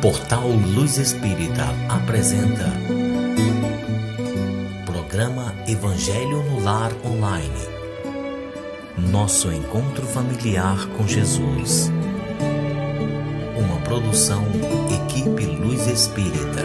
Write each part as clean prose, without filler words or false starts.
Portal Luz Espírita apresenta Programa Evangelho no Lar Online. Nosso encontro familiar com Jesus. Uma produção Equipe Luz Espírita.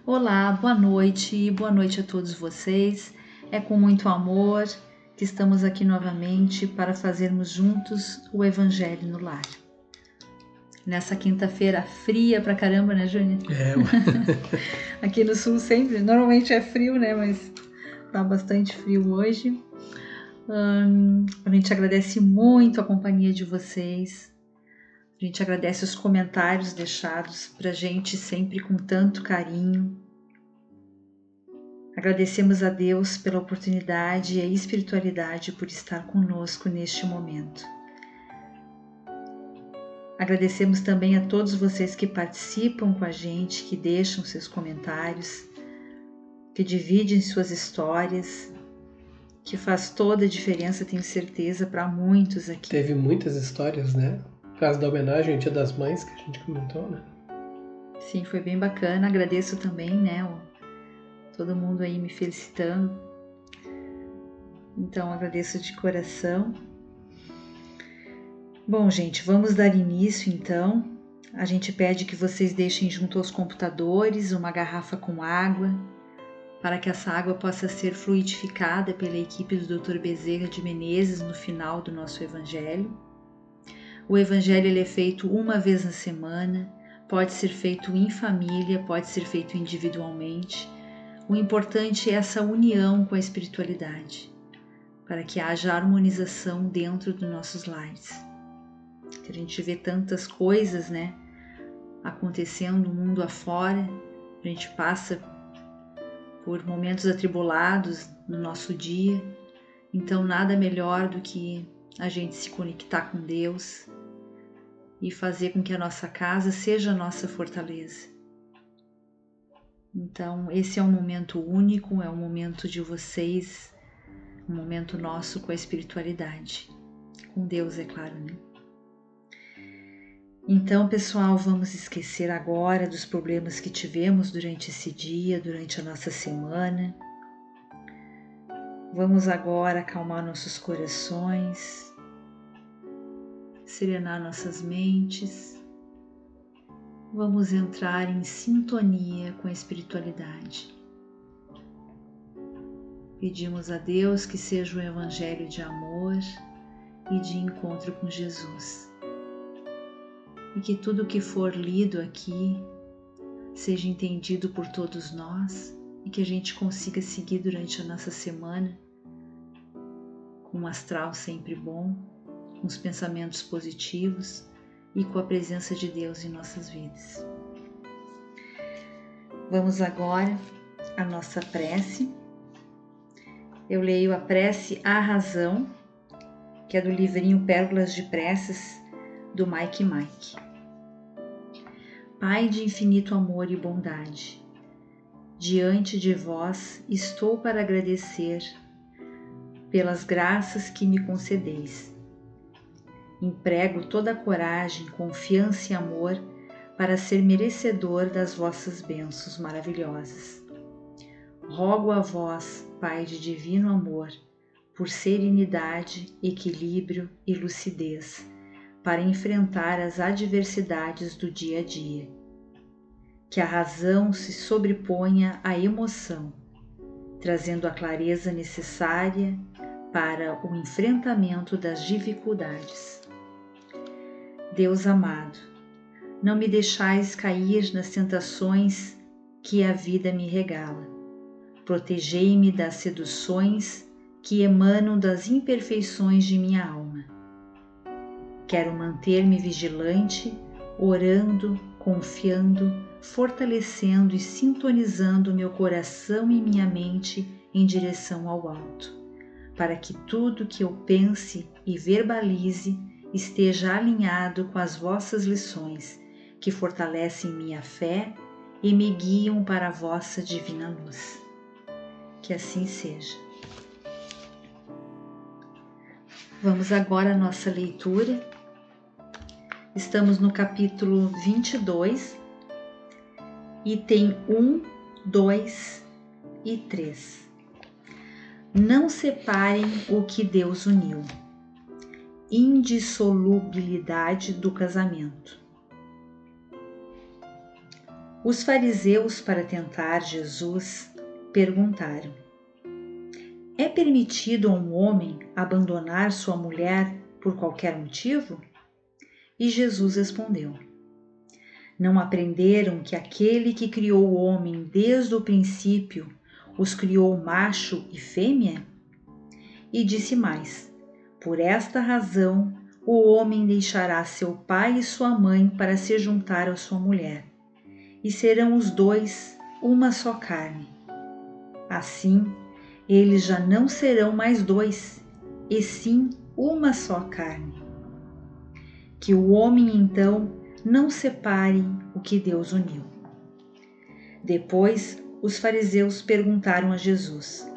Olá, boa noite a todos vocês. É com muito amor que estamos aqui novamente para fazermos juntos o Evangelho no Lar. Nessa quinta-feira fria pra caramba, né, Júnior? Aqui no sul sempre, normalmente é frio, né, mas tá bastante frio hoje. A gente agradece muito a companhia de vocês. A gente agradece os comentários deixados pra gente sempre com tanto carinho. Agradecemos a Deus pela oportunidade e a espiritualidade por estar conosco neste momento. Agradecemos também a todos vocês que participam com a gente, que deixam seus comentários, que dividem suas histórias, que faz toda a diferença, tenho certeza, para muitos aqui. Teve muitas histórias, né? Por causa da homenagem ao Dia das Mães que a gente comentou, né? Sim, foi bem bacana. Agradeço também, né, todo mundo aí me felicitando. Então, agradeço de coração. Bom, gente, vamos dar início, então. A gente pede que vocês deixem junto aos computadores uma garrafa com água, para que essa água possa ser fluidificada pela equipe do Dr. Bezerra de Menezes no final do nosso Evangelho. O Evangelho ele é feito uma vez na semana, pode ser feito em família, pode ser feito individualmente. O importante é essa união com a espiritualidade, para que haja harmonização dentro dos nossos lares. Que a gente vê tantas coisas, né, acontecendo no mundo afora, a gente passa por momentos atribulados no nosso dia, então nada melhor do que a gente se conectar com Deus e fazer com que a nossa casa seja a nossa fortaleza. Então, esse é um momento único, é um momento de vocês, um momento nosso com a espiritualidade. Com Deus, é claro, né? Então, pessoal, vamos esquecer agora dos problemas que tivemos durante esse dia, durante a nossa semana. Vamos agora acalmar nossos corações, serenar nossas mentes. Vamos entrar em sintonia com a espiritualidade. Pedimos a Deus que seja um evangelho de amor e de encontro com Jesus. E que tudo que for lido aqui seja entendido por todos nós e que a gente consiga seguir durante a nossa semana com um astral sempre bom, com os pensamentos positivos e com a presença de Deus em nossas vidas. Vamos agora à nossa prece. Eu leio a prece à razão, que é do livrinho Pérolas de Preces, do Mike. Pai de infinito amor e bondade, diante de vós estou para agradecer pelas graças que me concedeis. Emprego toda a coragem, confiança e amor para ser merecedor das vossas bênçãos maravilhosas. Rogo a vós, Pai de divino amor, por serenidade, equilíbrio e lucidez, para enfrentar as adversidades do dia a dia. Que a razão se sobreponha à emoção, trazendo a clareza necessária para o enfrentamento das dificuldades. Deus amado, não me deixais cair nas tentações que a vida me regala. Protegei-me das seduções que emanam das imperfeições de minha alma. Quero manter-me vigilante, orando, confiando, fortalecendo e sintonizando meu coração e minha mente em direção ao alto, para que tudo que eu pense e verbalize esteja alinhado com as vossas lições que fortalecem minha fé e me guiam para a vossa divina luz. Que assim seja. Vamos agora à nossa leitura. Estamos no capítulo 22, item 1, 2 e 3. Não separem o que Deus uniu. Indissolubilidade do casamento. Os fariseus, para tentar Jesus, perguntaram: é permitido a um homem abandonar sua mulher por qualquer motivo? E Jesus respondeu: não aprenderam que aquele que criou o homem desde o princípio os criou macho e fêmea? E disse mais: por esta razão o homem deixará seu pai e sua mãe para se juntar à sua mulher, e serão os dois uma só carne. Assim, eles já não serão mais dois, e sim uma só carne. Que o homem, então, não separe o que Deus uniu. Depois, os fariseus perguntaram a Jesus: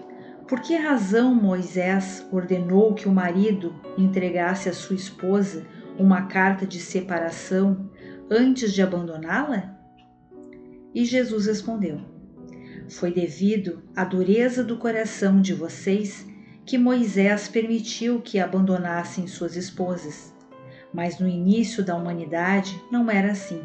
por que razão Moisés ordenou que o marido entregasse à sua esposa uma carta de separação antes de abandoná-la? E Jesus respondeu: foi devido à dureza do coração de vocês que Moisés permitiu que abandonassem suas esposas, mas no início da humanidade não era assim.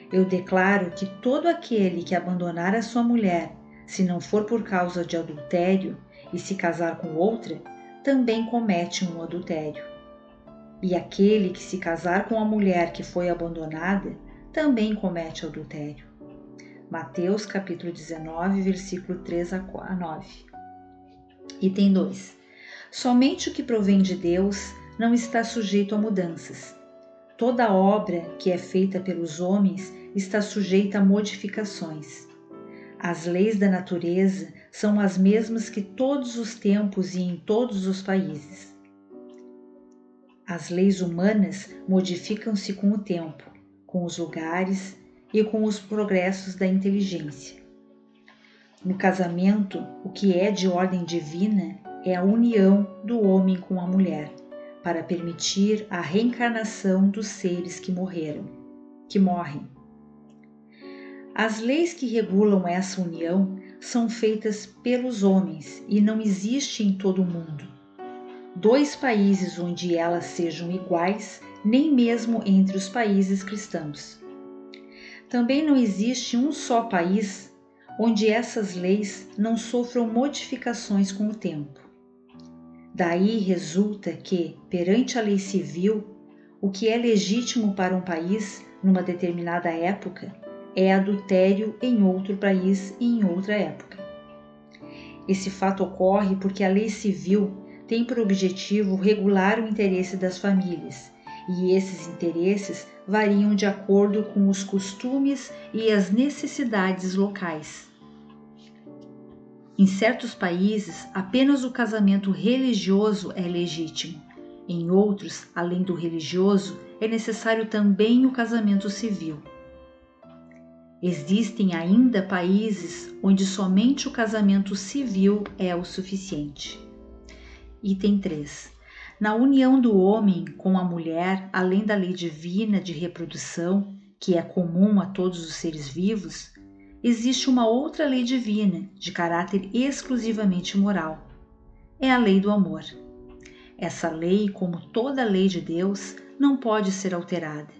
Eu declaro que todo aquele que abandonar a sua mulher, se não for por causa de adultério, e se casar com outra, também comete um adultério. E aquele que se casar com a mulher que foi abandonada, também comete adultério. Mateus capítulo 19, versículo 3 a 9. Item 2. Somente o que provém de Deus não está sujeito a mudanças. Toda obra que é feita pelos homens está sujeita a modificações. As leis da natureza são as mesmas que todos os tempos e em todos os países. As leis humanas modificam-se com o tempo, com os lugares e com os progressos da inteligência. No casamento, o que é de ordem divina é a união do homem com a mulher, para permitir a reencarnação dos seres que morrem. As leis que regulam essa união são feitas pelos homens e não existe em todo o mundo. 2 países onde elas sejam iguais, nem mesmo entre os países cristãos. Também não existe um só país onde essas leis não sofram modificações com o tempo. Daí resulta que, perante a lei civil, o que é legítimo para um país numa determinada época é adultério em outro país e em outra época. Esse fato ocorre porque a lei civil tem por objetivo regular o interesse das famílias, e esses interesses variam de acordo com os costumes e as necessidades locais. Em certos países, apenas o casamento religioso é legítimo. Em outros, além do religioso, é necessário também o casamento civil. Existem ainda países onde somente o casamento civil é o suficiente. Item 3. Na união do homem com a mulher, além da lei divina de reprodução, que é comum a todos os seres vivos, existe uma outra lei divina, de caráter exclusivamente moral. É a lei do amor. Essa lei, como toda a lei de Deus, não pode ser alterada.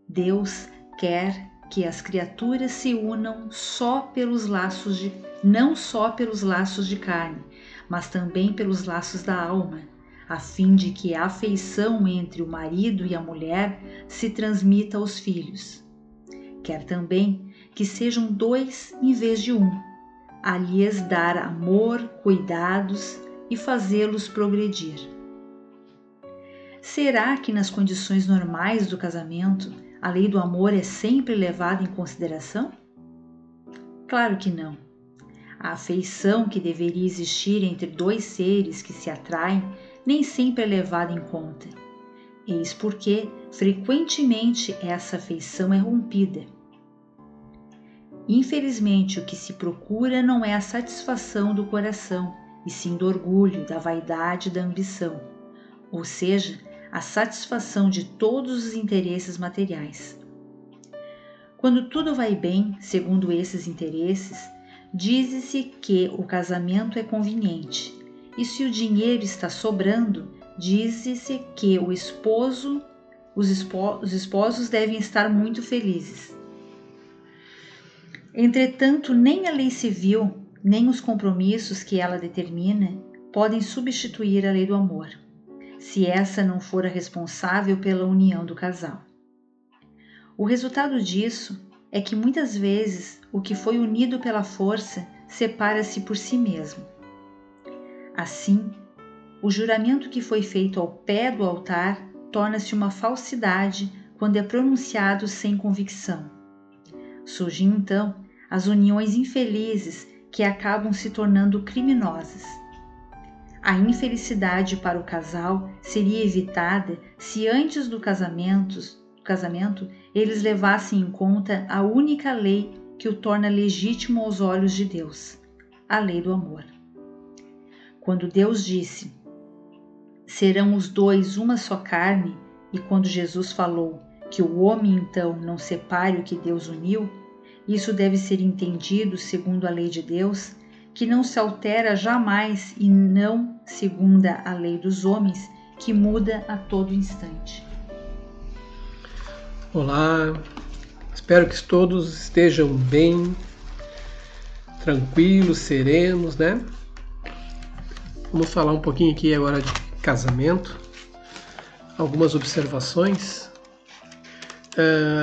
Deus quer que as criaturas se unam não só pelos laços de carne, mas também pelos laços da alma, a fim de que a afeição entre o marido e a mulher se transmita aos filhos. Quer também que sejam 2 em vez de 1, a lhes dar amor, cuidados e fazê-los progredir. Será que nas condições normais do casamento a lei do amor é sempre levada em consideração? Claro que não. A afeição que deveria existir entre 2 seres que se atraem nem sempre é levada em conta. eis porque, frequentemente, essa afeição é rompida. Infelizmente, o que se procura não é a satisfação do coração, e sim do orgulho, da vaidade e da ambição, ou seja, a satisfação de todos os interesses materiais. Quando tudo vai bem, segundo esses interesses, diz-se que o casamento é conveniente, e se o dinheiro está sobrando, diz-se que os esposos devem estar muito felizes. Entretanto, nem a lei civil, nem os compromissos que ela determina podem substituir a lei do amor, se essa não for a responsável pela união do casal. O resultado disso é que muitas vezes o que foi unido pela força separa-se por si mesmo. Assim, o juramento que foi feito ao pé do altar torna-se uma falsidade quando é pronunciado sem convicção. Surgem então as uniões infelizes que acabam se tornando criminosas. A infelicidade para o casal seria evitada se antes do casamento eles levassem em conta a única lei que o torna legítimo aos olhos de Deus, a lei do amor. Quando Deus disse, serão os dois uma só carne, e quando Jesus falou que o homem então não separe o que Deus uniu, isso deve ser entendido segundo a lei de Deus, que não se altera jamais e não segundo a lei dos homens, que muda a todo instante. Olá, espero que todos estejam bem, tranquilos, serenos, né? Vamos falar um pouquinho aqui agora de casamento, algumas observações.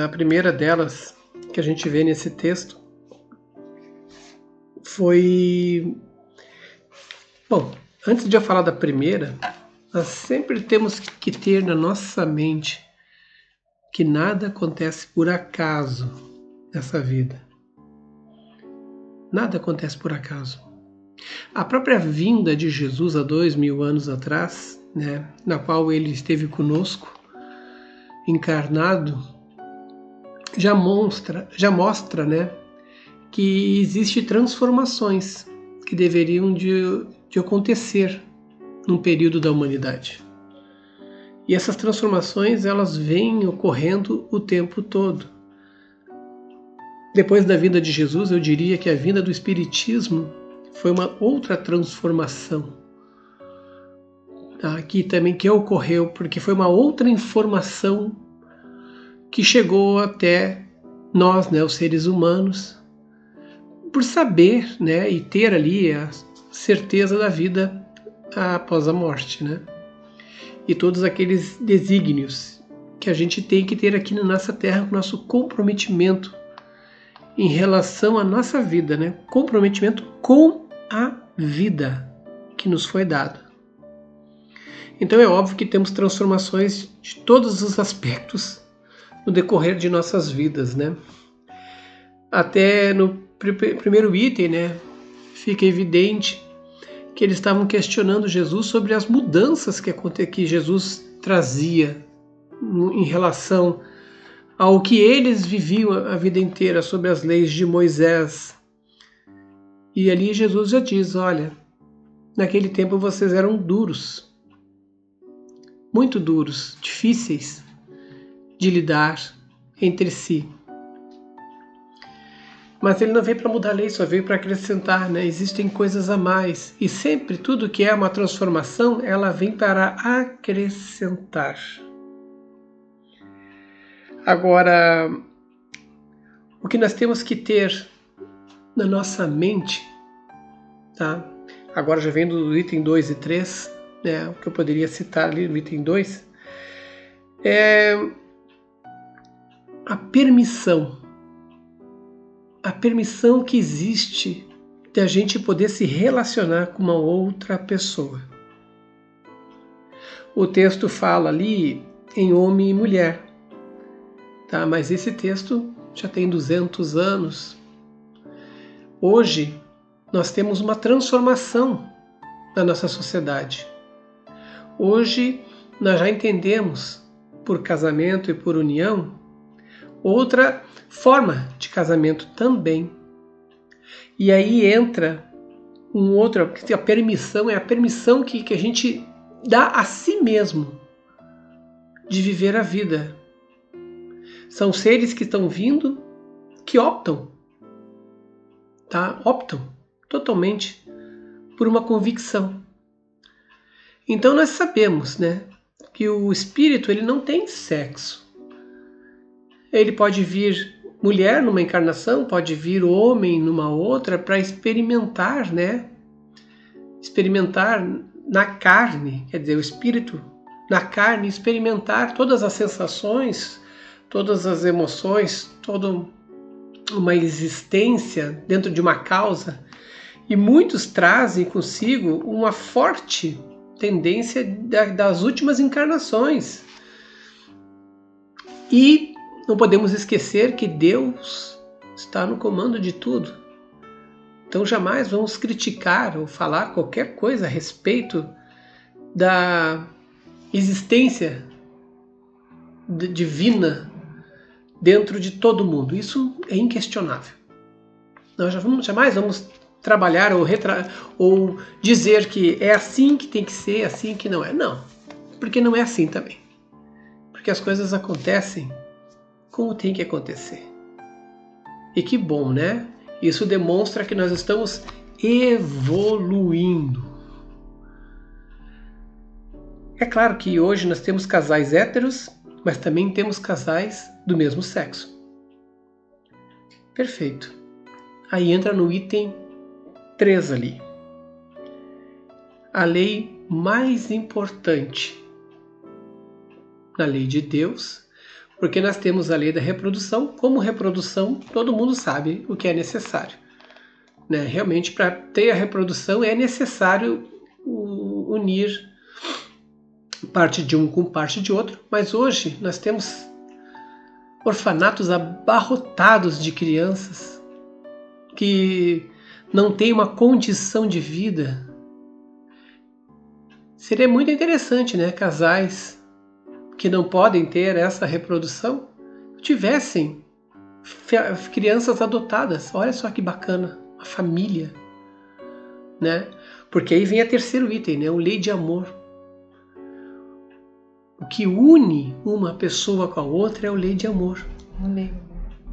A primeira delas que a gente vê nesse texto foi... Bom, antes de eu falar da primeira, nós sempre temos que ter na nossa mente que nada acontece por acaso nessa vida. Nada acontece por acaso. A própria vinda de Jesus há 2000 anos atrás, né, na qual ele esteve conosco, encarnado, já mostra, né, que existem transformações que deveriam de acontecer num período da humanidade. E essas transformações, elas vêm ocorrendo o tempo todo. Depois da vinda de Jesus, eu diria que a vinda do Espiritismo foi uma outra transformação, tá? Que ocorreu, porque foi uma outra informação que chegou até nós, né, os seres humanos, por saber, né, e ter ali a certeza da vida após a morte, né? E todos aqueles desígnios que a gente tem que ter aqui na nossa terra, com o nosso comprometimento em relação à nossa vida, né? Comprometimento com a vida que nos foi dada. Então é óbvio que temos transformações de todos os aspectos no decorrer de nossas vidas, né? Até no primeiro item, né, fica evidente que eles estavam questionando Jesus sobre as mudanças que Jesus trazia em relação ao que eles viviam a vida inteira sobre as leis de Moisés. E ali Jesus já diz, olha, naquele tempo vocês eram duros, muito duros, difíceis de lidar entre si. Mas ele não veio para mudar a lei, só veio para acrescentar, né? Existem coisas a mais. E sempre tudo que é uma transformação, ela vem para acrescentar. Agora, o que nós temos que ter na nossa mente, tá? Agora já vem do item 2 e 3, né? O que eu poderia citar ali no item 2, é a permissão. A permissão que existe de a gente poder se relacionar com uma outra pessoa. O texto fala ali em homem e mulher, tá? Mas esse texto já tem 200 anos. Hoje nós temos uma transformação na nossa sociedade. Hoje nós já entendemos por casamento e por união, outra forma de casamento também. E aí entra a permissão, é a permissão que a gente dá a si mesmo de viver a vida. São seres que estão vindo, que optam, tá? Optam totalmente por uma convicção. Então nós sabemos, né, que o espírito ele não tem sexo. Ele pode vir mulher numa encarnação, pode vir homem numa outra para experimentar, né? Experimentar na carne, quer dizer, o espírito na carne, experimentar todas as sensações, todas as emoções, toda uma existência dentro de uma causa. E muitos trazem consigo uma forte tendência das últimas encarnações. E não podemos esquecer que Deus está no comando de tudo. Então jamais vamos criticar ou falar qualquer coisa a respeito da existência divina dentro de todo mundo. Isso é inquestionável. Nós jamais vamos trabalhar ou dizer que é assim que tem que ser, assim que não é. Não, porque não é assim também. Porque as coisas acontecem como tem que acontecer. E que bom, né? Isso demonstra que nós estamos evoluindo. É claro que hoje nós temos casais héteros, mas também temos casais do mesmo sexo. Perfeito. Aí entra no item 3 ali. A lei mais importante na lei de Deus, porque nós temos a lei da reprodução. Como reprodução, todo mundo sabe o que é necessário, né? Realmente, para ter a reprodução é necessário unir parte de um com parte de outro, mas hoje nós temos orfanatos abarrotados de crianças que não têm uma condição de vida. Seria muito interessante, né, casais que não podem ter essa reprodução tivessem crianças adotadas. Olha só que bacana, uma família, né? Porque aí vem o terceiro item, né, a lei de amor. O que une uma pessoa com a outra é a lei de amor.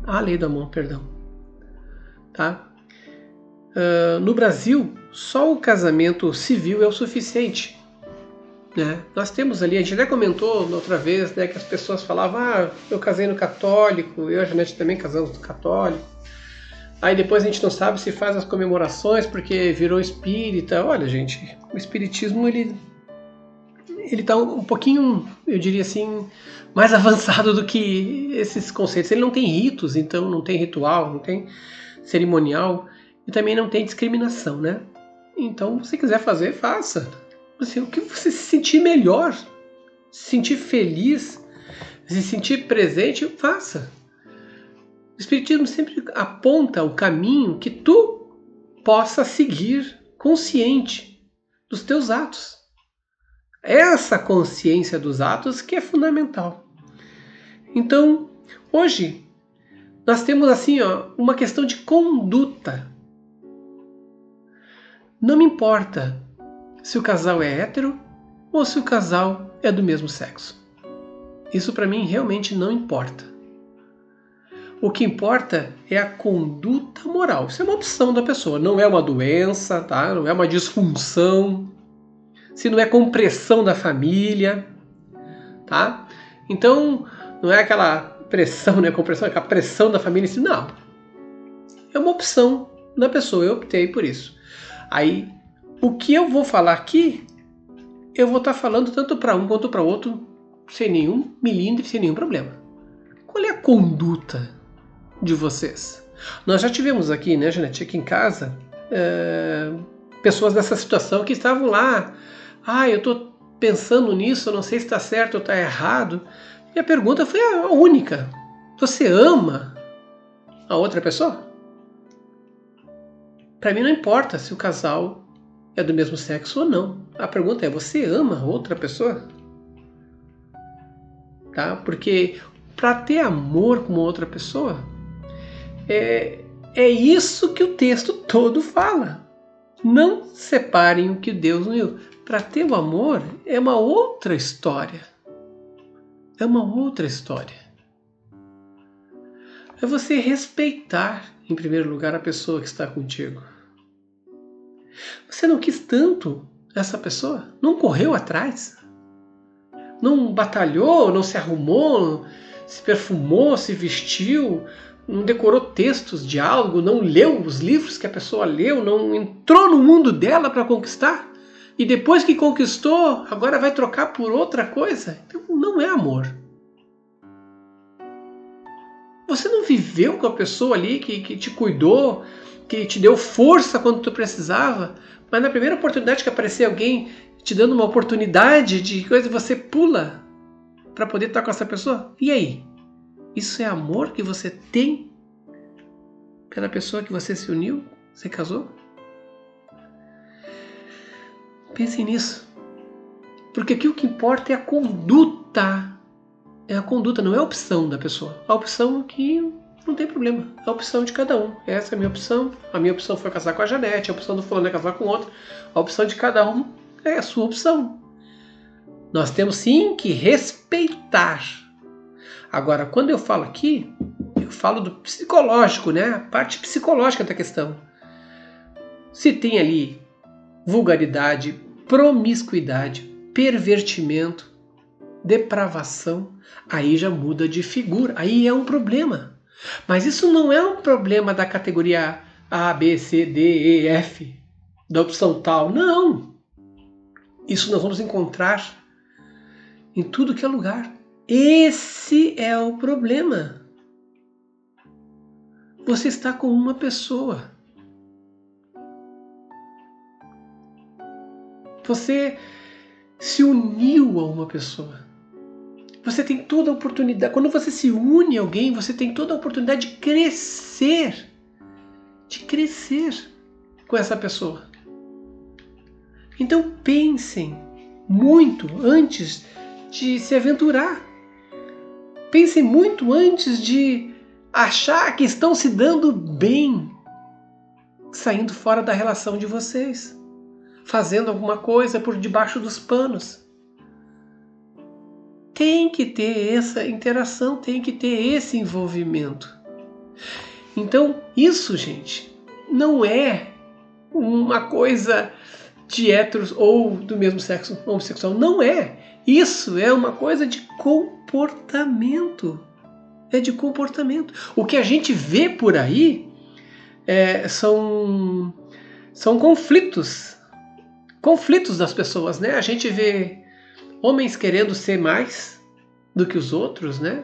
A lei do amor, perdão. Tá? No Brasil, só o casamento civil é o suficiente, né? Nós temos ali, a gente até comentou outra vez, né, que as pessoas falavam, eu casei no católico, eu e a Janete também casamos no católico. Aí depois a gente não sabe se faz as comemorações porque virou espírita. Olha, gente, o espiritismo ele está um pouquinho, eu diria assim, mais avançado do que esses conceitos. Ele não tem ritos, então não tem ritual, não tem cerimonial e também não tem discriminação, né? Então, se quiser fazer, faça. Assim, o que você se sentir melhor, se sentir feliz, se sentir presente, faça. O Espiritismo sempre aponta o caminho que tu possa seguir consciente dos teus atos. Essa consciência dos atos que é fundamental. Então, hoje, nós temos assim, uma questão de conduta. Não me importa se o casal é hétero ou se o casal é do mesmo sexo. Isso para mim realmente não importa. O que importa é a conduta moral. Isso é uma opção da pessoa, não é uma doença, tá? Não é uma disfunção, se não é compressão da família, tá? Então, não é aquela pressão, né? Compressão, aquela pressão da família, não. É uma opção da pessoa, eu optei por isso. Aí, o que eu vou falar aqui, eu vou estar falando tanto para um quanto para outro, sem nenhum milímetro, sem nenhum problema. Qual é a conduta de vocês? Nós já tivemos aqui, né, Janete, aqui em casa, pessoas nessa situação que estavam lá. Eu estou pensando nisso, eu não sei se está certo ou está errado. E a pergunta foi a única. Você ama a outra pessoa? Para mim não importa se o casal é do mesmo sexo ou não. A pergunta é, você ama outra pessoa? tá? Porque para ter amor com outra pessoa, é isso que o texto todo fala. Não separem o que Deus uniu. Para ter o amor é uma outra história. É uma outra história. É você respeitar, em primeiro lugar, a pessoa que está contigo. Você não quis tanto essa pessoa? Não correu atrás? Não batalhou, não se arrumou, se perfumou, se vestiu, não decorou textos, diálogo, não leu os livros que a pessoa leu, não entrou no mundo dela para conquistar? E depois que conquistou, agora vai trocar por outra coisa? Então não é amor. Você não viveu com a pessoa ali que te cuidou, que te deu força quando tu precisava, mas na primeira oportunidade que aparecer alguém te dando uma oportunidade de coisa, você pula para poder estar com essa pessoa? E aí? Isso é amor que você tem pela pessoa que você se uniu, se casou? Pense nisso. Porque aqui o que importa é a conduta. É a conduta, não é a opção da pessoa. A opção que não tem problema. É a opção de cada um. Essa é a minha opção. A minha opção foi casar com a Janete. A opção do fulano é casar com outro. A opção de cada um é a sua opção. Nós temos sim que respeitar. Agora, quando eu falo aqui, eu falo do psicológico, né? A parte psicológica da questão. Se tem ali vulgaridade, promiscuidade, pervertimento, depravação, aí já muda de figura, aí é um problema. Mas isso não é um problema da categoria A, B, C, D, E, F, da opção tal, não. Isso nós vamos encontrar em tudo que é lugar. Esse é o problema. Você está com uma pessoa. Você se uniu a uma pessoa. Você tem toda a oportunidade. Quando você se une a alguém, você tem toda a oportunidade de crescer. De crescer com essa pessoa. Então pensem muito antes de se aventurar. Pensem muito antes de achar que estão se dando bem, saindo fora da relação de vocês, fazendo alguma coisa por debaixo dos panos. Tem que ter essa interação, tem que ter esse envolvimento. Então, isso, gente, não é uma coisa de héteros ou do mesmo sexo homossexual. Não é. Isso é uma coisa de comportamento. É de comportamento. O que a gente vê por aí são conflitos. Conflitos das pessoas, né? A gente vê homens querendo ser mais do que os outros, né?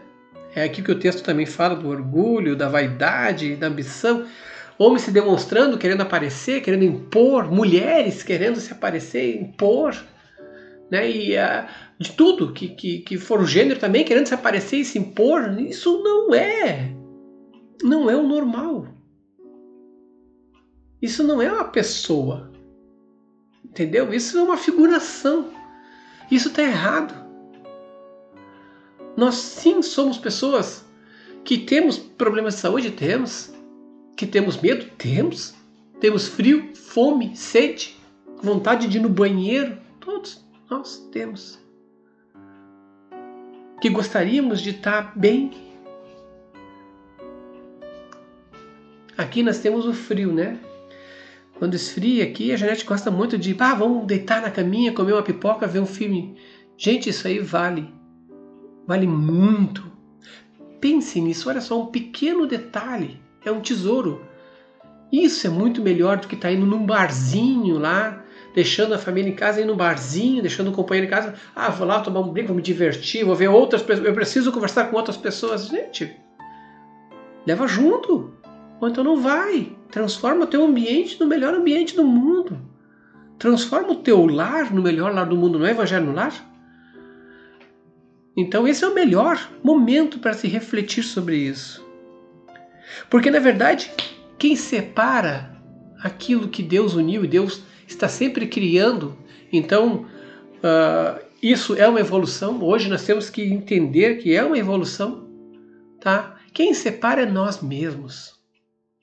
É aqui que o texto também fala do orgulho, da vaidade, da ambição. Homens se demonstrando, querendo aparecer, querendo impor. Mulheres querendo se aparecer, impor. Né? E de tudo que for o gênero também, querendo se aparecer e se impor. Isso não é o normal. Isso não é uma pessoa. Entendeu? Isso é uma figuração. Isso está errado. Nós sim somos pessoas que temos problemas de saúde, temos. Que temos medo, temos. Temos frio, fome, sede, vontade de ir no banheiro, todos nós temos. Que gostaríamos de estar bem. Aqui nós temos o frio, né? Quando esfria aqui, a Janete gosta muito de vamos deitar na caminha, comer uma pipoca, ver um filme. Gente, isso aí vale muito. Pense nisso, olha só, um pequeno detalhe, é um tesouro. Isso é muito melhor do que estar indo num barzinho lá, deixando a família em casa, indo num barzinho, deixando o companheiro em casa. Vou lá tomar um brinco, vou me divertir, vou ver outras pessoas, eu preciso conversar com outras pessoas. Gente, leva junto. Ou então não vai. Transforma o teu ambiente no melhor ambiente do mundo. Transforma o teu lar no melhor lar do mundo. Não é evangelho no lar? Então esse é o melhor momento para se refletir sobre isso. Porque na verdade, quem separa aquilo que Deus uniu e Deus está sempre criando, então isso é uma evolução. Hoje nós temos que entender que é uma evolução, tá? Quem separa é nós mesmos.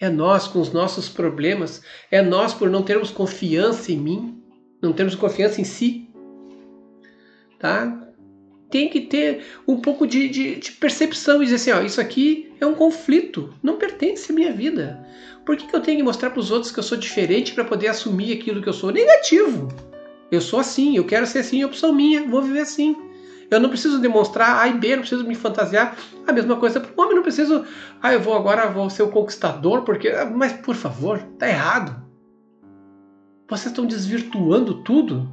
É nós com os nossos problemas. É nós por não termos confiança em mim, não termos confiança em si, tá? Tem que ter um pouco de percepção e dizer assim, isso aqui é um conflito, não pertence à minha vida. Por que eu tenho que mostrar para os outros que eu sou diferente para poder assumir aquilo que eu sou? Negativo. Eu sou assim, eu quero ser assim, é opção minha, vou viver assim. Eu não preciso demonstrar A e B, não preciso me fantasiar. A mesma coisa para o homem, não preciso, eu vou ser o conquistador, porque... Mas, por favor, tá errado. Vocês estão desvirtuando tudo.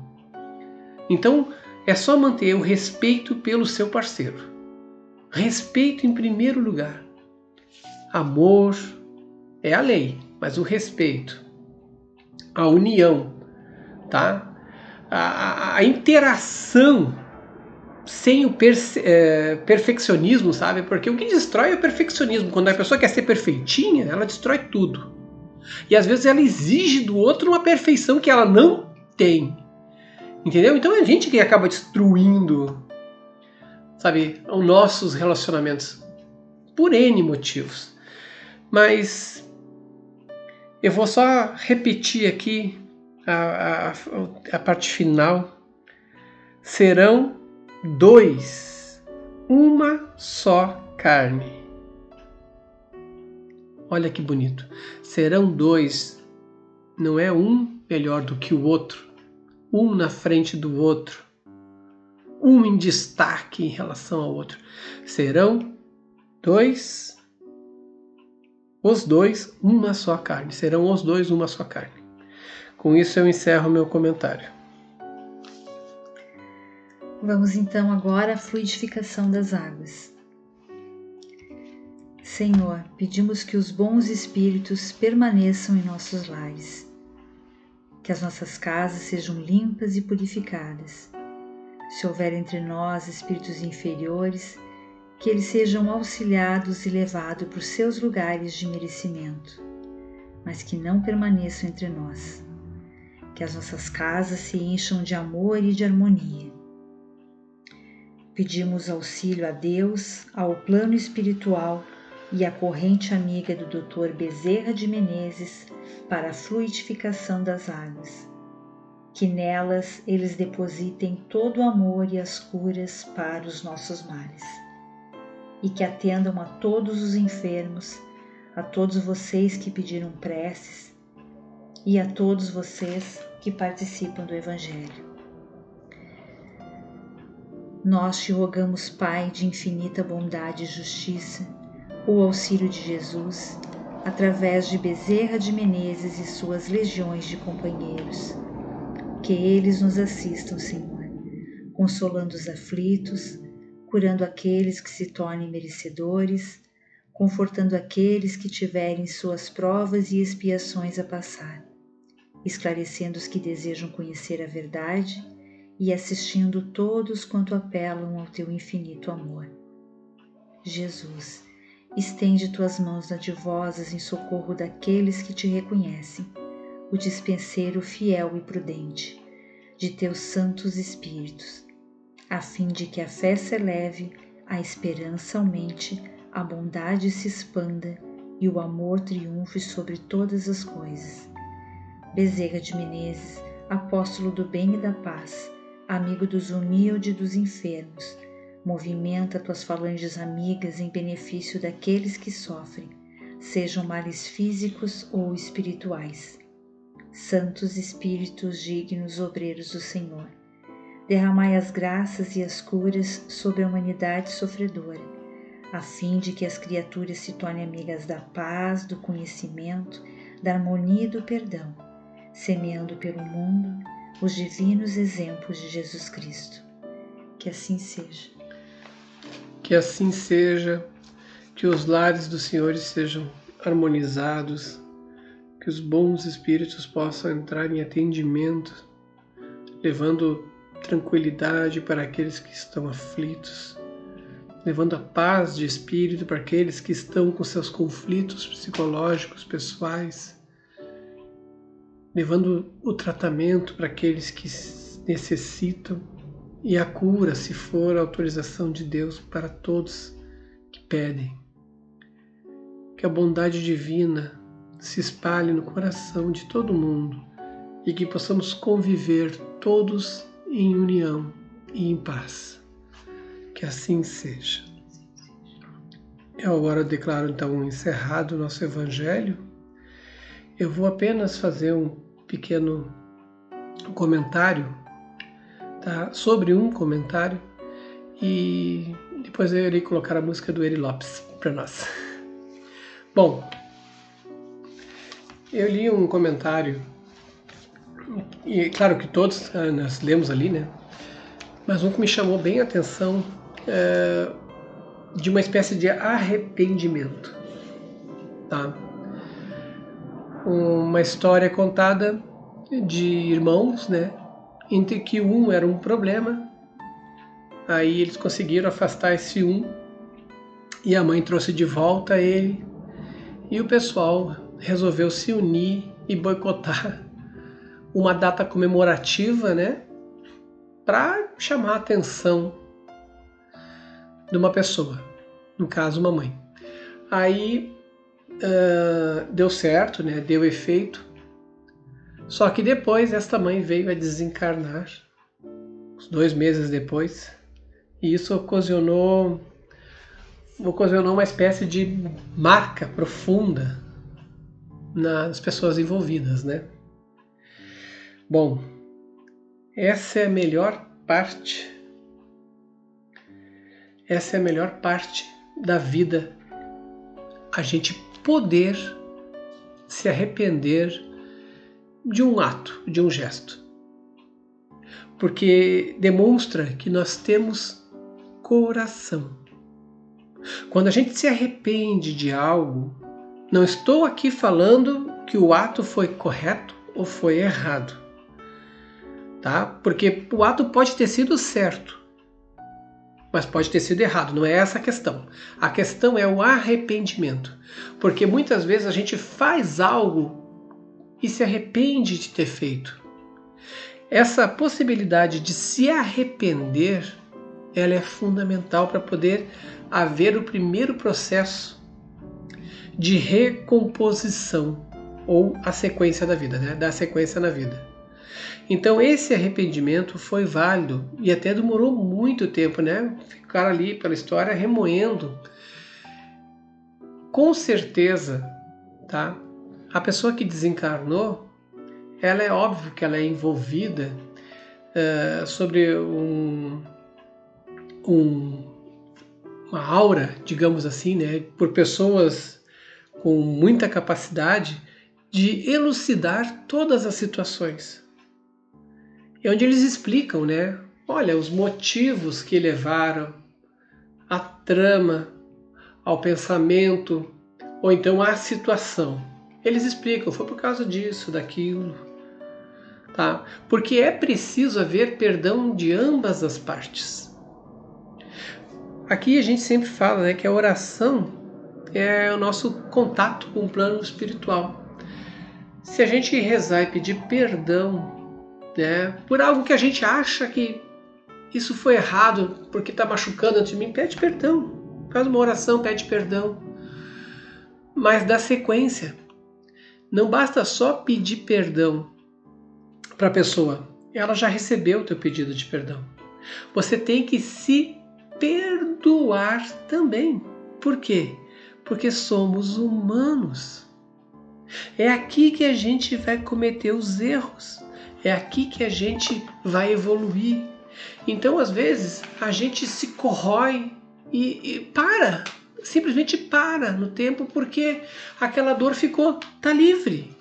Então, é só manter o respeito pelo seu parceiro. Respeito em primeiro lugar. Amor é a lei, mas o respeito, a união, tá? A interação sem o perfeccionismo, sabe? Porque o que destrói é o perfeccionismo. Quando a pessoa quer ser perfeitinha, ela destrói tudo. E às vezes ela exige do outro uma perfeição que ela não tem. Entendeu? Então é a gente que acaba destruindo, sabe, os nossos relacionamentos por N motivos. Mas eu vou só repetir aqui a parte final. Serão dois, uma só carne. Olha que bonito. Serão dois, não é um melhor do que o outro, um na frente do outro, um em destaque em relação ao outro. Serão dois, os dois, uma só carne. Serão os dois uma só carne. Com isso eu encerro meu comentário. Vamos então agora à fluidificação das águas. Senhor, pedimos que os bons espíritos permaneçam em nossos lares, que as nossas casas sejam limpas e purificadas. Se houver entre nós espíritos inferiores, que eles sejam auxiliados e levados para os seus lugares de merecimento, mas que não permaneçam entre nós. Que as nossas casas se encham de amor e de harmonia. Pedimos auxílio a Deus, ao plano espiritual e à corrente amiga do Dr. Bezerra de Menezes para a fluidificação das águas. Que nelas eles depositem todo o amor e as curas para os nossos males. E que atendam a todos os enfermos, a todos vocês que pediram preces e a todos vocês que participam do Evangelho. Nós te rogamos, Pai de infinita bondade e justiça, o auxílio de Jesus, através de Bezerra de Menezes e suas legiões de companheiros. Que eles nos assistam, Senhor, consolando os aflitos, curando aqueles que se tornem merecedores, confortando aqueles que tiverem suas provas e expiações a passar, esclarecendo os que desejam conhecer a verdade e assistindo todos quanto apelam ao teu infinito amor. Jesus, estende tuas mãos dadivosas em socorro daqueles que te reconhecem, o dispenseiro fiel e prudente de teus santos espíritos, a fim de que a fé se eleve, a esperança aumente, a bondade se expanda e o amor triunfe sobre todas as coisas. Bezerra de Menezes, apóstolo do bem e da paz, amigo dos humildes e dos enfermos, movimenta tuas falanges amigas em benefício daqueles que sofrem, sejam males físicos ou espirituais. Santos Espíritos dignos obreiros do Senhor, derramai as graças e as curas sobre a humanidade sofredora, a fim de que as criaturas se tornem amigas da paz, do conhecimento, da harmonia e do perdão, semeando pelo mundo os divinos exemplos de Jesus Cristo. Que assim seja. Que assim seja, que os lares dos senhores sejam harmonizados, que os bons espíritos possam entrar em atendimento, levando tranquilidade para aqueles que estão aflitos, levando a paz de espírito para aqueles que estão com seus conflitos psicológicos, pessoais, levando o tratamento para aqueles que necessitam, e a cura, se for a autorização de Deus para todos que pedem. Que a bondade divina se espalhe no coração de todo mundo e que possamos conviver todos em união e em paz. Que assim seja. Eu agora declaro então encerrado o nosso Evangelho. Eu vou apenas fazer um pequeno comentário, tá? Sobre um comentário, e depois eu irei colocar a música do Eri Lopes para nós. Bom, eu li um comentário, e claro que todos nós lemos ali, né? Mas um que me chamou bem a atenção de uma espécie de arrependimento, tá? Uma história contada de irmãos, né? Entre que um era um problema, aí eles conseguiram afastar esse um e a mãe trouxe de volta ele e o pessoal resolveu se unir e boicotar uma data comemorativa, né? Para chamar a atenção de uma pessoa, no caso uma mãe. Aí deu certo, né? Deu efeito. Só que depois esta mãe veio a desencarnar, uns 2 meses depois, e isso ocasionou uma espécie de marca profunda nas pessoas envolvidas, né? Bom, essa é a melhor parte da vida, a gente poder se arrepender de um ato, de um gesto. Porque demonstra que nós temos coração. Quando a gente se arrepende de algo, não estou aqui falando que o ato foi correto ou foi errado, tá? Porque o ato pode ter sido certo, mas pode ter sido errado, não é essa a questão. A questão é o arrependimento. Porque muitas vezes a gente faz algo e se arrepende de ter feito. Essa possibilidade de se arrepender, ela é fundamental para poder haver o primeiro processo de recomposição, ou a sequência da vida, né? Da sequência na vida. Então esse arrependimento foi válido e até demorou muito tempo, né? Ficaram ali pela história remoendo. Com certeza, tá? A pessoa que desencarnou, ela é óbvio que ela é envolvida sobre uma aura, digamos assim, né? Por pessoas com muita capacidade de elucidar todas as situações. É onde eles explicam, né? Olha, os motivos que levaram à trama, ao pensamento, ou então à situação. Eles explicam, foi por causa disso, daquilo, tá? Porque é preciso haver perdão de ambas as partes. Aqui a gente sempre fala, né, que a oração é o nosso contato com o plano espiritual. Se a gente rezar e pedir perdão, né, por algo que a gente acha que isso foi errado, porque está machucando antes de mim, pede perdão. Faz uma oração, pede perdão. Mas dá sequência. Não basta só pedir perdão para a pessoa. Ela já recebeu o teu pedido de perdão. Você tem que se perdoar também. Por quê? Porque somos humanos. É aqui que a gente vai cometer os erros. É aqui que a gente vai evoluir. Então, às vezes, a gente se corrói e para. Simplesmente para no tempo porque aquela dor está livre.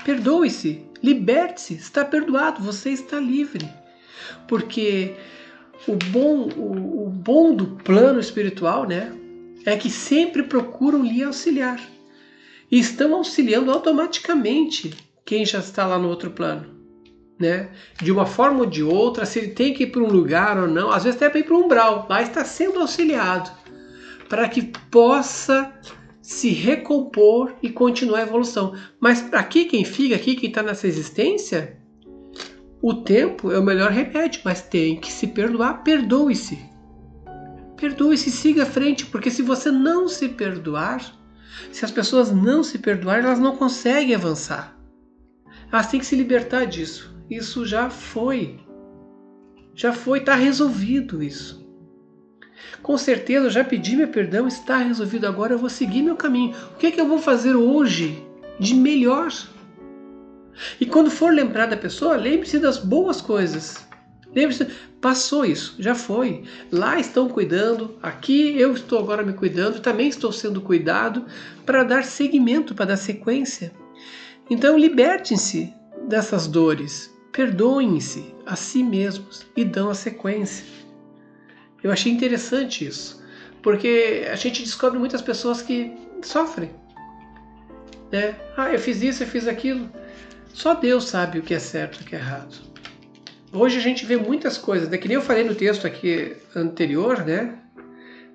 Perdoe-se, liberte-se, está perdoado, você está livre. Porque o bom do plano espiritual, né, é que sempre procuram lhe auxiliar. E estão auxiliando automaticamente quem já está lá no outro plano. Né? De uma forma ou de outra, se ele tem que ir para um lugar ou não, às vezes até para ir para um umbral, lá está sendo auxiliado, para que possa se recompor e continuar a evolução. Mas aqui quem fica, aqui quem está nessa existência, O tempo é o melhor remédio, mas tem que se perdoar. Perdoe-se. Perdoe-se e siga à frente, porque se você não se perdoar, se as pessoas não se perdoarem, elas não conseguem avançar. Elas têm que se libertar disso. Isso já foi. Já foi, está resolvido isso. Com certeza eu já pedi meu perdão, está resolvido. Agora eu vou seguir meu caminho. O que é que eu vou fazer hoje de melhor? E quando for lembrar da pessoa, lembre-se das boas coisas. Lembre-se, passou isso, já foi. Lá estão cuidando, aqui eu estou agora me cuidando, também estou sendo cuidado para dar seguimento, para dar sequência. Então libertem-se dessas dores, perdoem-se a si mesmos e dão a sequência. Eu achei interessante isso, porque a gente descobre muitas pessoas que sofrem. Né? Eu fiz isso, eu fiz aquilo. Só Deus sabe o que é certo e o que é errado. Hoje a gente vê muitas coisas, né? Que nem eu falei no texto aqui anterior, né?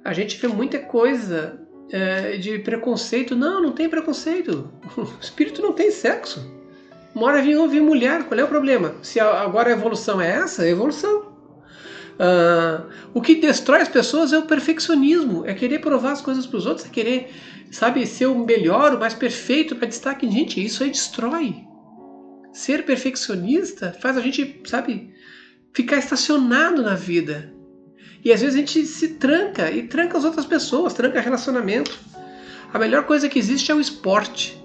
A gente vê muita coisa de preconceito. Não tem preconceito. O espírito não tem sexo. Uma hora vinha ouvir mulher, qual é o problema? Se agora a evolução é essa, é evolução. O que destrói as pessoas é o perfeccionismo, é querer provar as coisas para os outros, é querer, sabe, ser o melhor, o mais perfeito para destaque. Gente, isso aí destrói. Ser perfeccionista faz a gente, sabe, ficar estacionado na vida. E às vezes a gente se tranca e tranca as outras pessoas, tranca relacionamento. A melhor coisa que existe é o esporte.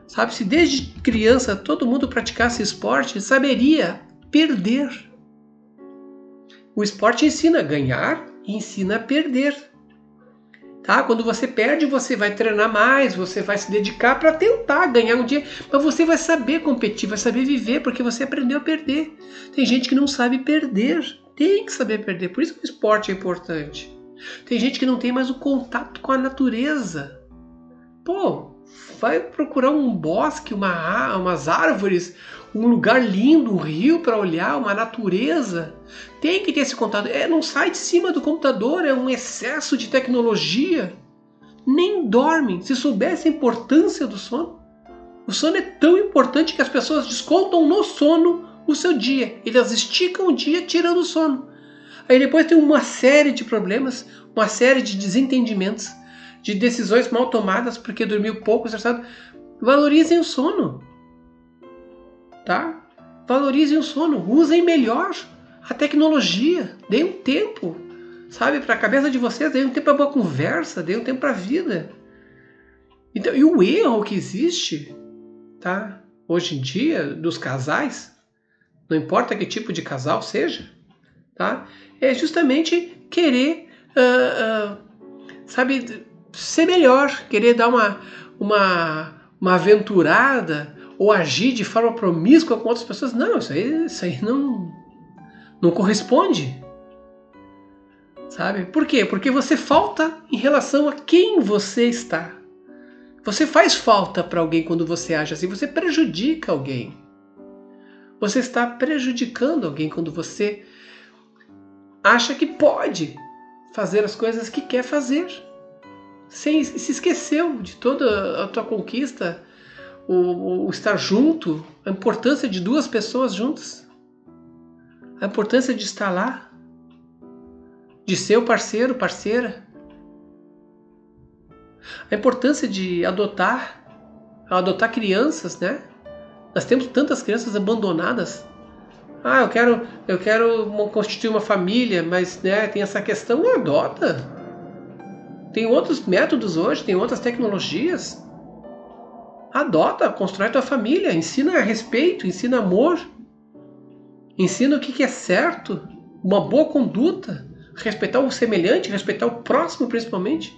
Sabe, se desde criança todo mundo praticasse esporte, saberia perder. O esporte ensina a ganhar e ensina a perder. Tá? Quando você perde, você vai treinar mais, você vai se dedicar para tentar ganhar um dia, mas você vai saber competir, vai saber viver, porque você aprendeu a perder. Tem gente que não sabe perder, tem que saber perder, por isso que o esporte é importante. Tem gente que não tem mais o contato com a natureza. Vai procurar um bosque, umas árvores, um lugar lindo, um rio para olhar, uma natureza. Tem que ter esse contato. Não sai de cima do computador, é um excesso de tecnologia. Nem dormem. Se soubesse a importância do sono. O sono é tão importante que as pessoas descontam no sono o seu dia. Elas esticam o dia tirando o sono. Aí depois tem uma série de problemas, uma série de desentendimentos, de decisões mal tomadas porque dormiu pouco, estressado. Valorizem o sono. Tá? Valorizem o sono. Usem melhor a tecnologia. Deem um tempo, sabe, para a cabeça de vocês. Deem um tempo para boa conversa. Deem um tempo para a vida. Então, e o erro que existe, tá? Hoje em dia, dos casais, não importa que tipo de casal seja, tá? É justamente querer, sabe, ser melhor, querer dar uma aventurada ou agir de forma promíscua com outras pessoas. Não, isso aí não corresponde. Sabe? Por quê? Porque você falta em relação a quem você está. Você faz falta para alguém quando você age assim, você prejudica alguém. Você está prejudicando alguém quando você acha que pode fazer as coisas que quer fazer. Se esqueceu de toda a tua conquista, o estar junto, a importância de duas pessoas juntas, a importância de estar lá, de ser o parceiro, parceira, a importância de adotar crianças, né? Nós temos tantas crianças abandonadas. Eu quero constituir uma família, mas, né, tem essa questão, adota. Tem outros métodos hoje, tem outras tecnologias. Adota, constrói tua família, ensina respeito, ensina amor, ensina o que é certo, uma boa conduta, respeitar o semelhante, respeitar o próximo principalmente.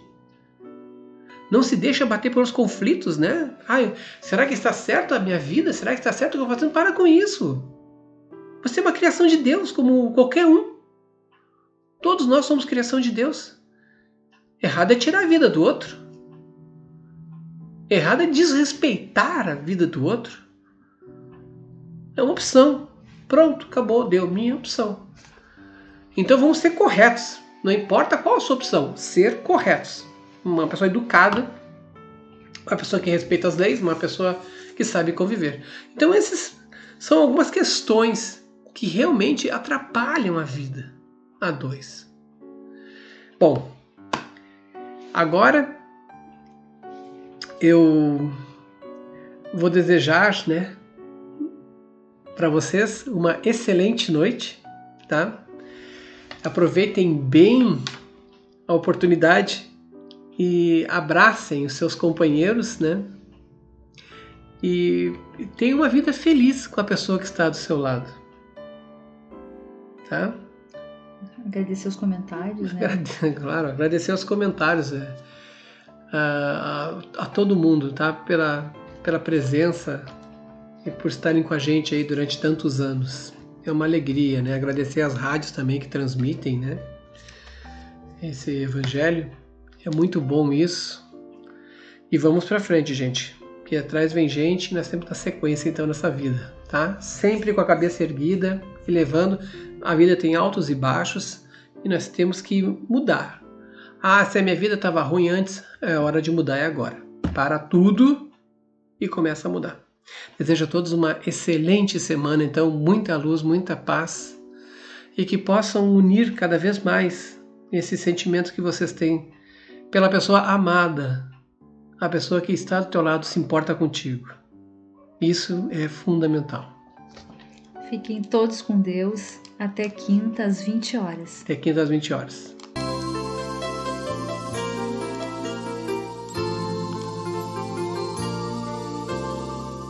Não se deixa bater pelos conflitos, né? Será que está certo a minha vida? Será que está certo o que eu estou fazendo? Para com isso. Você é uma criação de Deus, como qualquer um. Todos nós somos criação de Deus. Errado é tirar a vida do outro. Errado é desrespeitar a vida do outro. É uma opção. Pronto, acabou, deu minha opção. Então vamos ser corretos. Não importa qual a sua opção, ser corretos. Uma pessoa educada, uma pessoa que respeita as leis, uma pessoa que sabe conviver. Então essas são algumas questões que realmente atrapalham a vida a dois. Bom, agora eu vou desejar, né, para vocês uma excelente noite, tá? Aproveitem bem a oportunidade e abracem os seus companheiros, né? E tenham uma vida feliz com a pessoa que está do seu lado, tá? Agradecer os comentários, né? Claro, agradecer os comentários a todo mundo, tá? Pela presença e por estarem com a gente aí durante tantos anos. É uma alegria, né? Agradecer às rádios também que transmitem, né, esse evangelho. É muito bom isso. E vamos pra frente, gente. Porque atrás vem gente e nós temos a sequência então nessa vida, tá? Sempre com a cabeça erguida e levando. A vida tem altos e baixos e nós temos que mudar. Se a minha vida estava ruim antes, é hora de mudar, é agora. Para tudo e começa a mudar. Desejo a todos uma excelente semana, então, muita luz, muita paz e que possam unir cada vez mais esse sentimento que vocês têm pela pessoa amada, a pessoa que está do teu lado se importa contigo. Isso é fundamental. Fiquem todos com Deus. Até quinta às 20 horas. Até quinta às 20 horas.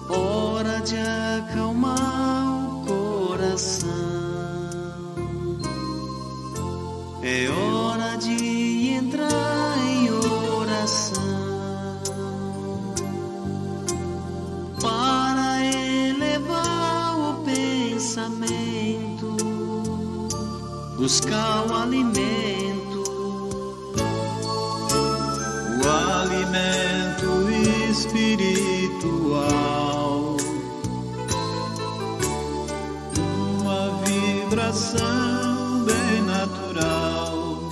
Hora de acalmar o coração. É hora de entrar em oração. Para elevar o pensamento, buscar o alimento espiritual, uma vibração bem natural,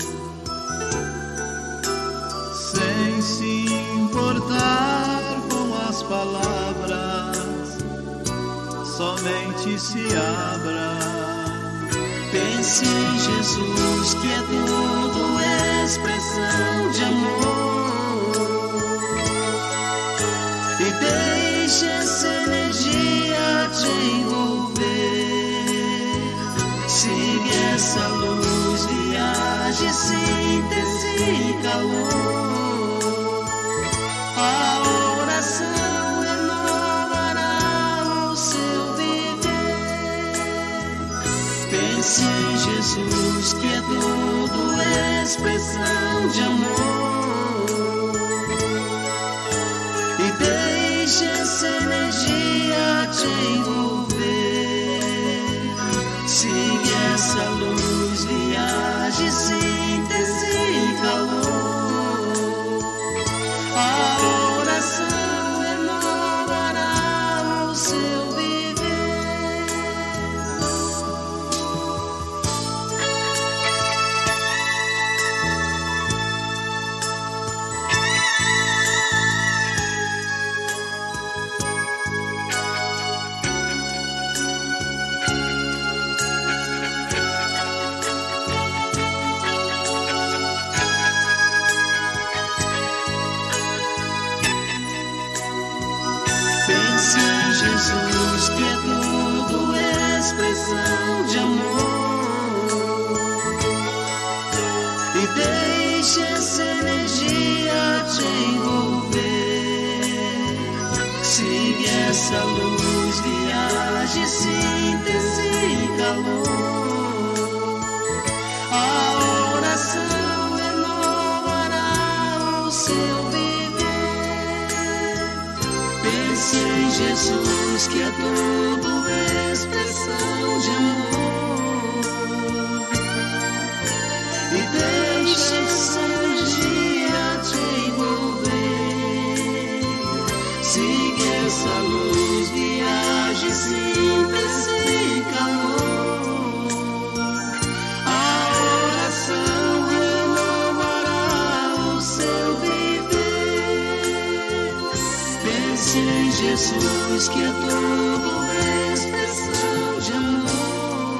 sem se importar com as palavras, somente se abra. Pense em Jesus, que é tudo expressão de amor, e deixe essa energia te envolver. Siga essa luz, viaje, síntese e calor. A oração renovará o seu viver. Pense em Jesus, que é tudo expressão de amor, e deixe essa energia te envolver. Siga essa luz, viaje, síntese e calor. A oração renovará o seu viver. Pense em Jesus, que é tudo expressão de amor, e deixe essa energia te envolver. Siga essa luz, viaje, síntese e calor. A oração renovará o seu viver. Pense em Jesus, que é tudo expressão de amor, e deixe essa energia te envolver. Siga essa luz, viaje, síntese e calor. A oração renovará o seu viver. Pense em Jesus, que é tudo expressão de amor,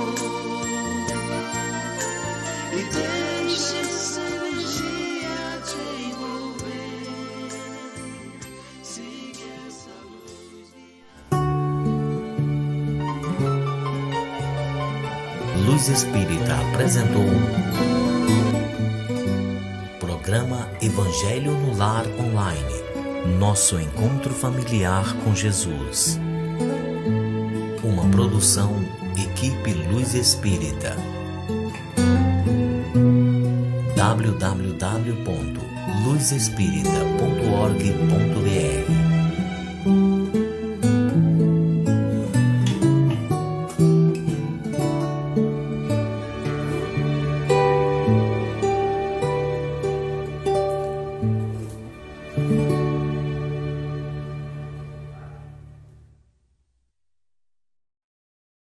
Luz Espírita apresentou Programa Evangelho no Lar Online. Nosso encontro familiar com Jesus. Uma produção Equipe Luz Espírita. www.luzespirita.org.br